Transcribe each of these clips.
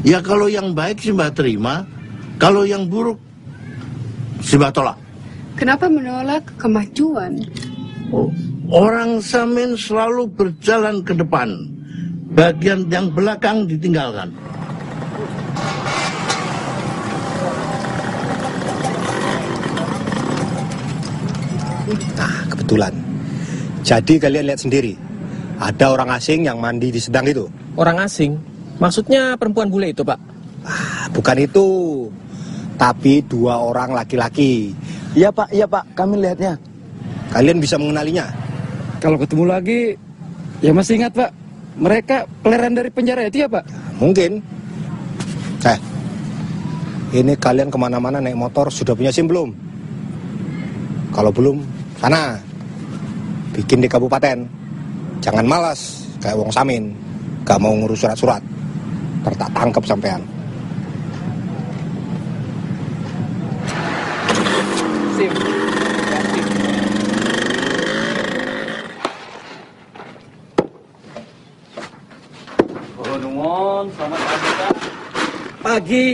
Ya kalau yang baik si Mbah terima, kalau yang buruk si Mbah tolak. Kenapa menolak kemajuan? Oh, orang Samin selalu berjalan ke depan, bagian yang belakang ditinggalkan. Nah, kebetulan. Jadi kalian lihat sendiri, ada orang asing yang mandi di sedang itu. Orang asing? Maksudnya perempuan bule itu, Pak? Bukan itu, tapi 2 orang laki-laki. Iya Pak, kami lihatnya. Kalian bisa mengenalinya? Kalau ketemu lagi, ya masih ingat Pak, mereka peleran dari penjara itu ya Pak? Mungkin. Ini kalian kemana-mana naik motor sudah punya SIM belum? Kalau belum, sana. Bikin di kabupaten. Jangan malas, kayak wong Samin. Gak mau ngurus surat-surat. Ntar tak tangkep sampean. SIM. Oh, nuwun, selamat pagi, Pak. Pagi.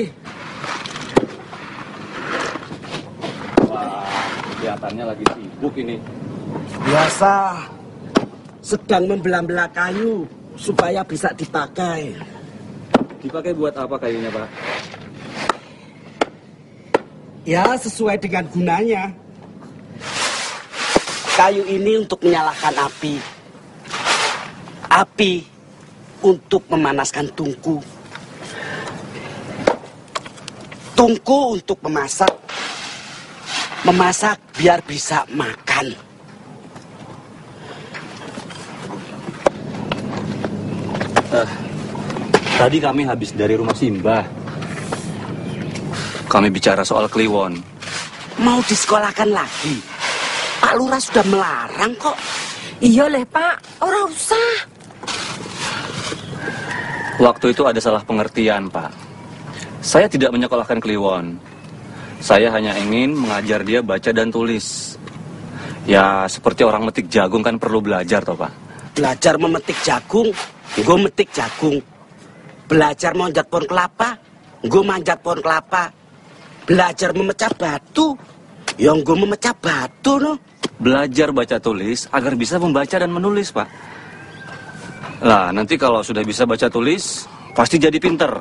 Wah, kelihatannya lagi sibuk ini. Biasa. Sedang membelah-belah kayu supaya bisa dipakai. Dipakai buat apa kayunya, Pak? Ya, sesuai dengan gunanya. Kayu ini untuk menyalakan api. Api untuk memanaskan tungku. Tungku untuk memasak. Memasak biar bisa makan. Tadi kami habis dari rumah Simbah. Kami bicara soal Kliwon. Mau disekolahkan lagi? Pak Lurah sudah melarang kok. Iya leh Pak, ora usah. Waktu itu ada salah pengertian, Pak. Saya tidak menyekolahkan Kliwon. Saya hanya ingin mengajar dia baca dan tulis. Ya, seperti orang metik jagung kan perlu belajar, toh, Pak. Belajar memetik jagung, gue metik jagung. Belajar manjat pohon kelapa, gue manjat pohon kelapa. Belajar memecah batu, yang gue memecah batu, no. Belajar baca tulis agar bisa membaca dan menulis, Pak. Lah, nanti kalau sudah bisa baca tulis, pasti jadi pinter.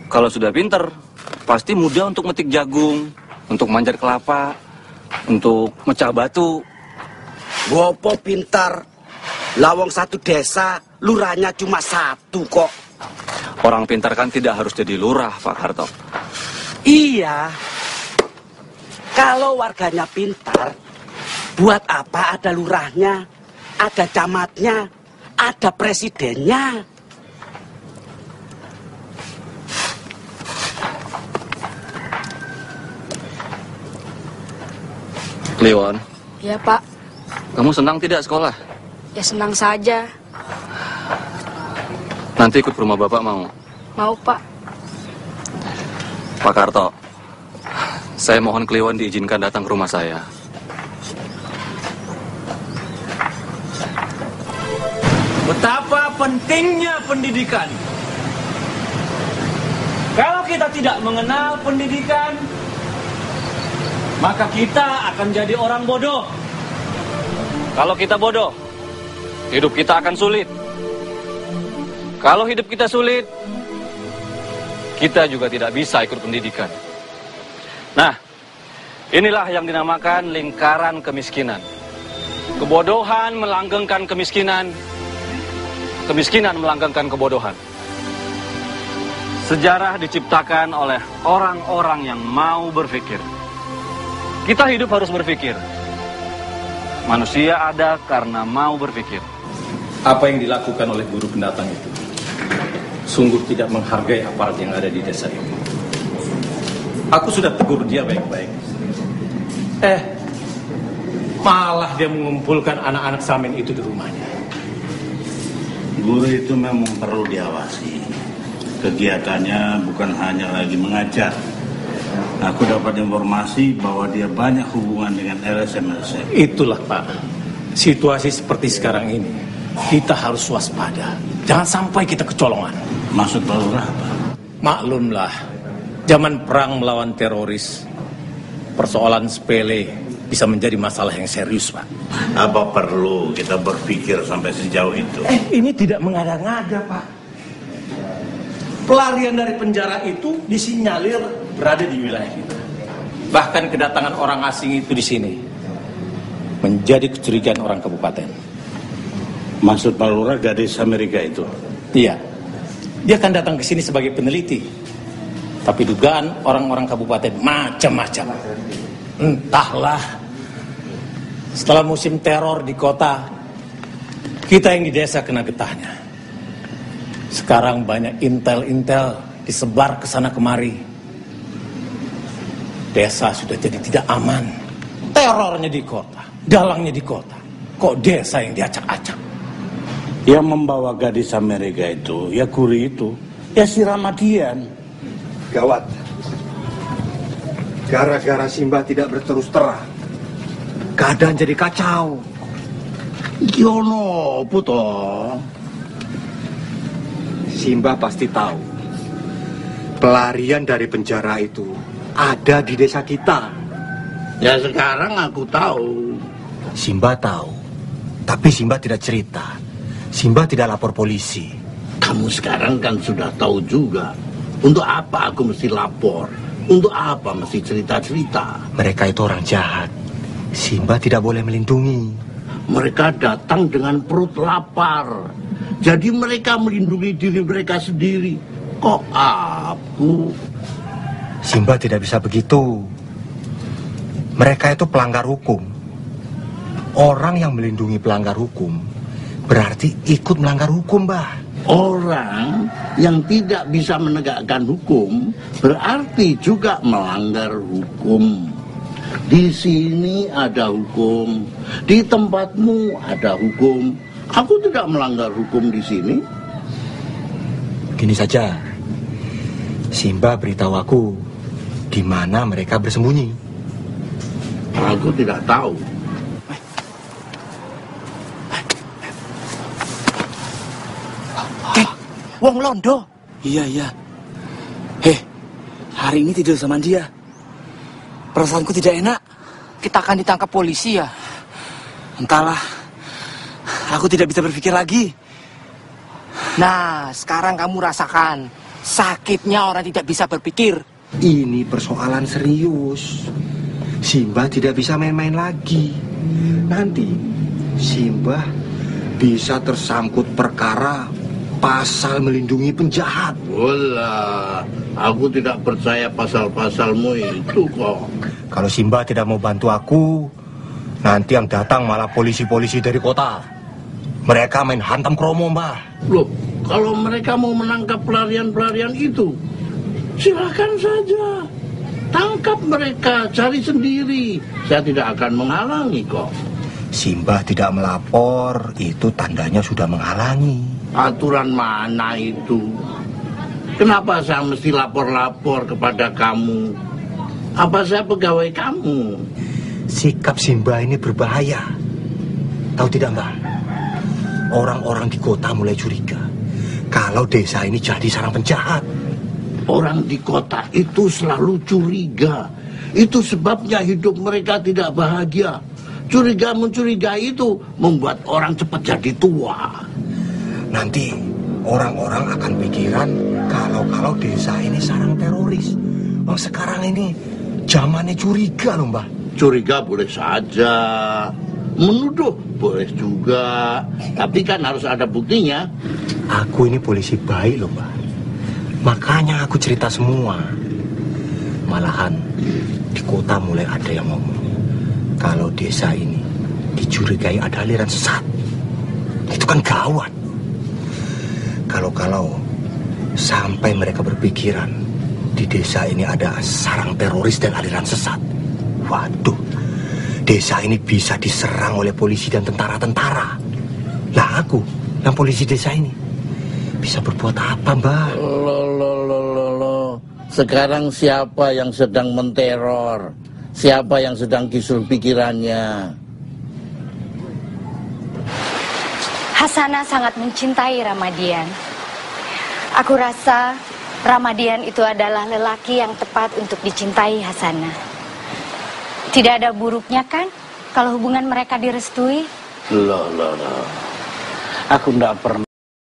Kalau sudah pinter, pasti mudah untuk metik jagung, untuk manjat kelapa, untuk mecah batu. Gopo pintar. Lawang satu desa, lurahnya cuma 1 kok. Orang pintar kan tidak harus jadi lurah, Pak Karto. Iya. Kalau warganya pintar, buat apa ada lurahnya, ada camatnya, ada presidennya. Kliwon, Ya Pak, kamu senang tidak sekolah? ya senang saja. Nanti ikut ke rumah Bapak mau? Mau Pak. Pak Karto, saya mohon Kliwon diizinkan datang ke rumah saya. Betapa pentingnya pendidikan. Kalau kita tidak mengenal pendidikan, maka kita akan jadi orang bodoh. Kalau kita bodoh, hidup kita akan sulit. Kalau hidup kita sulit, kita juga tidak bisa ikut pendidikan. Nah, inilah yang dinamakan lingkaran kemiskinan. Kebodohan melanggengkan kemiskinan, kemiskinan melanggengkan kebodohan. Sejarah diciptakan oleh orang-orang yang mau berpikir. Kita hidup harus berpikir. Manusia ada karena mau berpikir. Apa yang dilakukan oleh guru pendatang itu sungguh tidak menghargai aparat yang ada di desa ini. Aku sudah tegur dia baik-baik. Malah dia mengumpulkan anak-anak Samin itu di rumahnya. Guru itu memang perlu diawasi. Kegiatannya bukan hanya lagi mengajar. Aku dapat informasi bahwa dia banyak hubungan dengan LSM-LSM. Itulah Pak, situasi seperti sekarang ini, kita harus waspada. Jangan sampai kita kecolongan. Maksud Pak Lurah apa? Maklumlah, zaman perang melawan teroris, persoalan sepele bisa menjadi masalah yang serius, Pak. Apa perlu kita berpikir sampai sejauh itu? Ini tidak mengada-ngada, Pak. Pelarian dari penjara itu disinyalir berada di wilayah kita. Bahkan kedatangan orang asing itu di sini menjadi kecurigaan orang kabupaten. Maksud Pak Lurah gadis Amerika itu? Iya. Dia akan datang ke sini sebagai peneliti. Tapi dugaan orang-orang kabupaten macam-macam. Entahlah. Setelah musim teror di kota, kita yang di desa kena getahnya. Sekarang banyak intel-intel disebar ke sana kemari. Desa sudah jadi tidak aman. Terornya di kota, dalangnya di kota. Kok desa yang diacak-acak? Yang membawa gadis Amerika itu, ya Kuri itu, ya si Ramadian. Gawat. Gara-gara Simba tidak berterus terang, keadaan jadi kacau. Yono, puto. Simba pasti tahu pelarian dari penjara itu ada di desa kita. Ya sekarang aku tahu. Simba tahu, tapi Simba tidak cerita. Simba tidak lapor polisi. Kamu sekarang kan sudah tahu juga. Untuk apa aku mesti lapor? Untuk apa mesti cerita-cerita? Mereka itu orang jahat. Simba tidak boleh melindungi. Mereka datang dengan perut lapar. Jadi mereka melindungi diri mereka sendiri. Kok aku? Simba tidak bisa begitu. Mereka itu pelanggar hukum. Orang yang melindungi pelanggar hukum berarti ikut melanggar hukum, Mbah. Orang yang tidak bisa menegakkan hukum berarti juga melanggar hukum. Di sini ada hukum, di tempatmu ada hukum. Aku tidak melanggar hukum di sini. Gini saja, Simba beritahu aku di mana mereka bersembunyi. Aku tidak tahu. Wong Londo. Iya. Hari ini tidur sama dia. Perasaanku tidak enak. Kita akan ditangkap polisi ya? Entahlah. Aku tidak bisa berpikir lagi. Nah, sekarang kamu rasakan sakitnya orang tidak bisa berpikir. Ini persoalan serius. Simba tidak bisa main-main lagi. Nanti Simba bisa tersangkut perkara pasal melindungi penjahat. Wala, aku tidak percaya pasal-pasalmu itu kok. Kalau Simba tidak mau bantu aku, nanti yang datang malah polisi-polisi dari kota. Mereka main hantam kromo, Mbah. Loh, kalau mereka mau menangkap pelarian-pelarian itu, silakan saja. Tangkap mereka, cari sendiri. Saya tidak akan menghalangi kok. Simba tidak melapor, itu tandanya sudah menghalangi. Aturan mana itu? Kenapa saya mesti lapor-lapor kepada kamu? Apa saya pegawai kamu? Sikap Simba ini berbahaya. Tahu tidak, Mbak? Orang-orang di kota mulai curiga kalau desa ini jadi sarang penjahat. Orang di kota itu selalu curiga. Itu sebabnya hidup mereka tidak bahagia. Curiga-mencurigai itu membuat orang cepat jadi tua. Nanti orang-orang akan pikiran kalau desa ini sarang teroris. Oh, sekarang ini zamannya curiga loh, Mbah. Curiga boleh saja, menuduh boleh juga, tapi kan harus ada buktinya. Aku ini polisi baik loh, Mbah. Makanya aku cerita semua. Malahan di kota mulai ada yang ngomong kalau desa ini dicurigai ada aliran sesat. Itu kan gawat. Kalau sampai mereka berpikiran di desa ini ada sarang teroris dan aliran sesat, waduh, desa ini bisa diserang oleh polisi dan tentara-tentara. Lah aku, yang polisi desa ini, bisa berbuat apa, Mbak? Loh. Sekarang siapa yang sedang menteror? Siapa yang sedang kisruh pikirannya? Hasanah sangat mencintai Ramadian. Aku rasa Ramadian itu adalah lelaki yang tepat untuk dicintai Hasanah. Tidak ada buruknya kan kalau hubungan mereka direstui? Loh. Aku tidak pernah